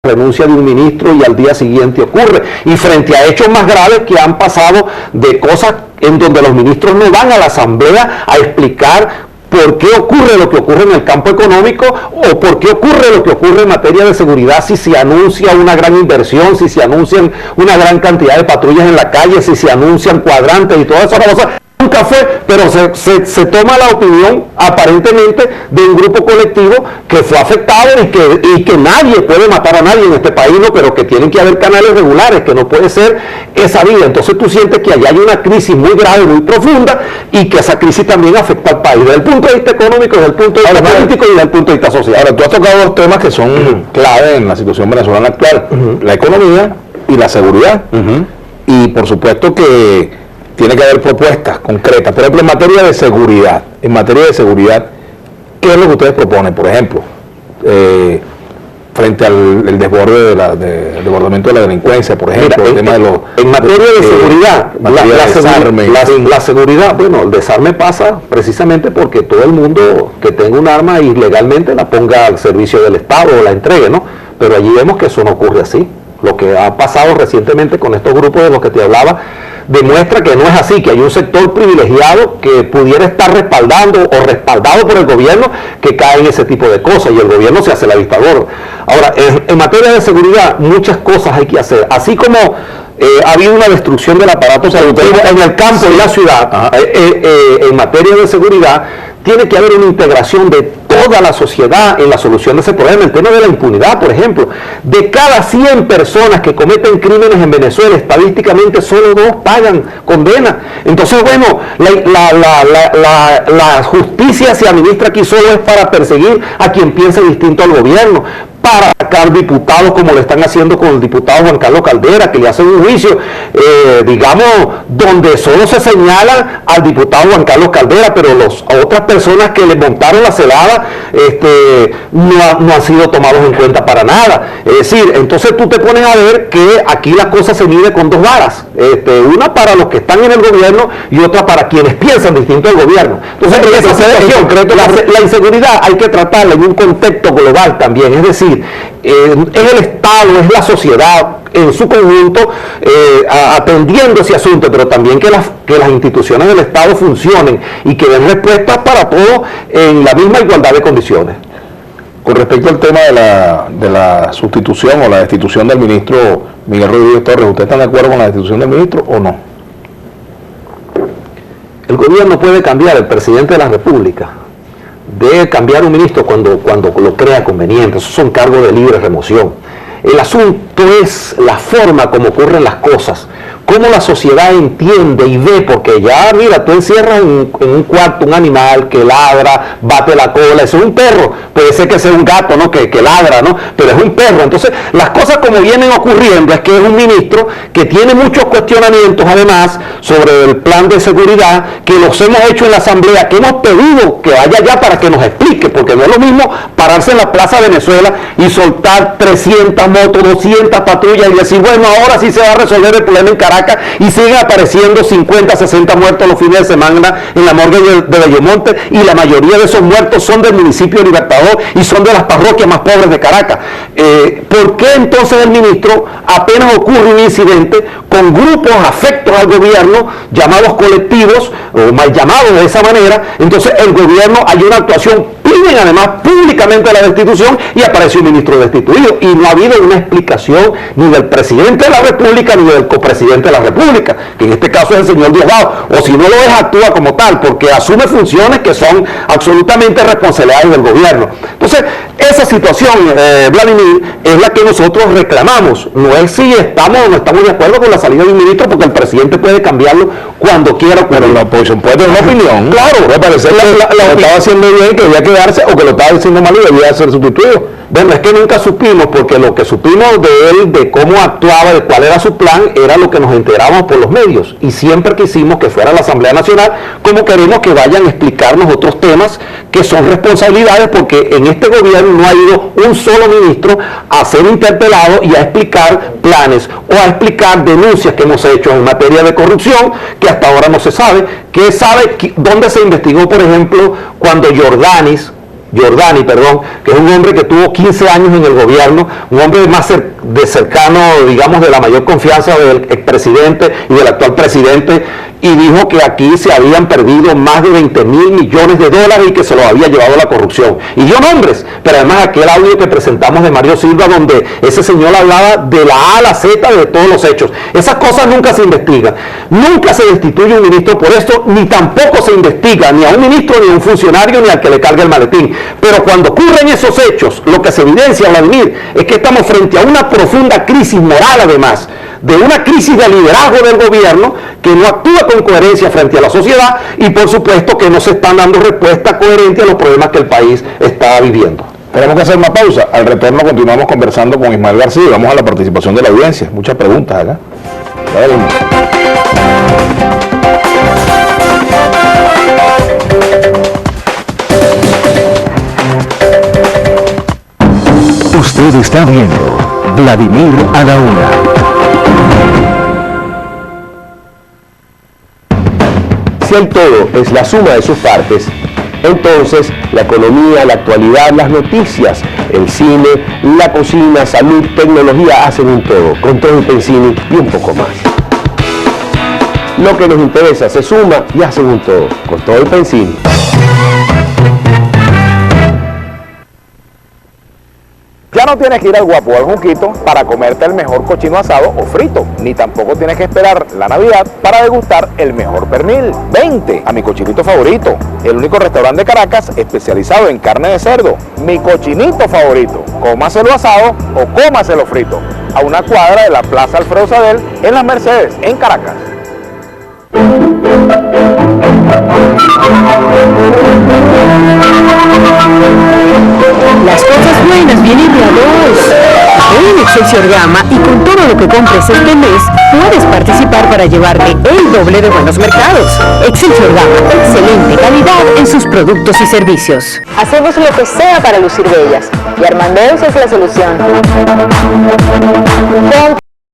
renuncia de un ministro y al día siguiente ocurre. Y frente a hechos más graves que han pasado de cosas en donde los ministros no van a la asamblea a explicar por qué ocurre lo que ocurre en el campo económico o por qué ocurre lo que ocurre en materia de seguridad, si se anuncia una gran inversión, si se anuncian una gran cantidad de patrullas en la calle, si se anuncian cuadrantes y todas esas cosas. Nunca fue, pero se toma la opinión aparentemente de un grupo colectivo que fue afectado y que nadie puede matar a nadie en este país, ¿no? Pero que tienen que haber canales regulares, que no puede ser esa vía. Entonces tú sientes que allá hay una crisis muy grave, muy profunda, y que esa crisis también afecta al país, desde el punto de vista económico, desde el punto de vista político y desde el punto de vista social. Ahora, tú has tocado dos temas que son clave en la situación venezolana actual, la economía y la seguridad. Y por supuesto que tiene que haber propuestas concretas. Por ejemplo, en materia de seguridad, ¿qué es lo que ustedes proponen? Por ejemplo, frente al desbordamiento de la delincuencia, por ejemplo, mira, el tema de los... En materia de seguridad, la seguridad, bueno, el desarme pasa precisamente porque todo el mundo que tenga un arma ilegalmente la ponga al servicio del Estado o la entregue, ¿no? Pero allí vemos que eso no ocurre así. Lo que ha pasado recientemente con estos grupos de los que te hablaba demuestra que no es así, que hay un sector privilegiado que pudiera estar respaldando o respaldado por el gobierno que cae en ese tipo de cosas y el gobierno se hace la vista gorda. Ahora, en materia de seguridad muchas cosas hay que hacer, así como ha habido una destrucción del aparato productivo en el campo y la ciudad, en materia de seguridad tiene que haber una integración de toda la sociedad en la solución de ese problema. El tema de la impunidad, por ejemplo, de cada 100 personas que cometen crímenes en Venezuela, estadísticamente solo 2 pagan condena. Entonces, bueno, la justicia se administra aquí solo es para perseguir a quien piense distinto al gobierno, para sacar diputados como lo están haciendo con el diputado Juan Carlos Caldera, que le hacen un juicio, digamos, donde solo se señala al diputado Juan Carlos Caldera, pero las otras personas que le montaron la celada no han sido tomados en cuenta para nada. Es decir, entonces tú te pones a ver que aquí la cosa se mide con 2 varas, una para los que están en el gobierno y otra para quienes piensan distinto al gobierno. Entonces, en esa situación, la inseguridad hay que tratarla en un contexto global también, es decir, es el Estado, es la sociedad en su conjunto atendiendo ese asunto, pero también que las instituciones del Estado funcionen y que den respuestas para todos en la misma igualdad de condiciones. Con respecto al tema de la sustitución o la destitución del ministro Miguel Rodríguez Torres, ¿ustedes están de acuerdo con la destitución del ministro o no? El gobierno puede cambiar, el presidente de la República debe cambiar un ministro cuando lo crea conveniente. Esos son cargos de libre remoción. El asunto es la forma como ocurren las cosas, cómo la sociedad entiende y ve, porque ya, mira, tú encierras en un cuarto un animal que ladra, bate la cola, eso es un perro, puede ser que sea un gato, ¿no? que ladra, ¿no? Pero es un perro. Entonces, las cosas como vienen ocurriendo es que es un ministro que tiene muchos cuestionamientos, además, sobre el plan de seguridad, que los hemos hecho en la asamblea, que hemos pedido que vaya allá para que nos explique, porque no es lo mismo pararse en la Plaza Venezuela y soltar 300 motos, 200 patrullas y decir, bueno, ahora sí se va a resolver el problema en Caracas, y siguen apareciendo 50, 60 muertos los fines de semana en la morgue de Bellomonte, y la mayoría de esos muertos son del municipio de Libertador y son de las parroquias más pobres de Caracas. ¿Por qué entonces el ministro, apenas ocurre un incidente con grupos afectos al gobierno, llamados colectivos, o mal llamados de esa manera, entonces el gobierno hay una actuación, piden además públicamente la destitución y aparece un ministro destituido, y no ha habido una explicación ni del presidente de la República ni del copresidente de la República, que en este caso es el señor Diosdado, o si no lo es, actúa como tal, porque asume funciones que son absolutamente responsabilidades del gobierno. Entonces, esa situación, Vladimir, es la que nosotros reclamamos. No es si estamos o no estamos de acuerdo con la salida de un ministro, porque el presidente puede cambiarlo cuando quiera. Pero la oposición puede tener una opinión. Claro, me parece que lo estaba haciendo bien, que debía quedarse, o que lo estaba haciendo mal y debía ser sustituido. Bueno, es que nunca supimos, porque lo que supimos de él, de cómo actuaba, de cuál era su plan, era lo que nos enterábamos por los medios, y siempre quisimos que fuera la Asamblea Nacional, como queremos que vayan a explicarnos otros temas que son responsabilidades, porque en este gobierno no ha ido un solo ministro a ser interpelado y a explicar planes o a explicar denuncias que hemos hecho en materia de corrupción, que hasta ahora no se sabe. ¿Qué sabe dónde se investigó, por ejemplo, cuando Jordanis Giordani, perdón, que es un hombre que tuvo 15 años en el gobierno, un hombre más cercano, digamos, de la mayor confianza del expresidente y del actual presidente, y dijo que aquí se habían perdido más de 20.000 millones de dólares y que se los había llevado la corrupción. Y dio nombres, pero además aquel audio que presentamos de Mario Silva, donde ese señor hablaba de la A a la Z de todos los hechos. Esas cosas nunca se investigan. Nunca se destituye un ministro por esto, ni tampoco se investiga ni a un ministro, ni a un funcionario, ni al que le cargue el maletín. Pero cuando ocurren esos hechos, lo que se evidencia, Vladimir, es que estamos frente a una profunda crisis moral, además, de una crisis de liderazgo del gobierno que no actúa con coherencia frente a la sociedad y por supuesto que no se están dando respuesta coherente a los problemas que el país está viviendo. Tenemos que hacer una pausa. Al retorno continuamos conversando con Ismael García y vamos a la participación de la audiencia. Muchas preguntas acá. Usted está viendo Vladimir a la Una. Si el todo es la suma de sus partes, entonces la economía, la actualidad, las noticias, el cine, la cocina, salud, tecnología hacen un todo, con todo el Pensini y un poco más. Lo que nos interesa se suma y hacen un todo, con todo el Pensini. Ya no tienes que ir al Guapo o al Junquito para comerte el mejor cochino asado o frito, ni tampoco tienes que esperar la Navidad para degustar el mejor pernil. Vente a Mi Cochinito Favorito, el único restaurante de Caracas especializado en carne de cerdo. Mi Cochinito Favorito, cómaselo asado o cómaselo frito, a una cuadra de la Plaza Alfredo Sadel en Las Mercedes, en Caracas. Las cosas buenas vienen de a dos. En Excelsior Gama y con todo lo que compres este mes, puedes participar para llevarte el doble de buenos mercados. Excelsior Gama, excelente calidad en sus productos y servicios. Hacemos lo que sea para lucir bellas y Armandeus es la solución.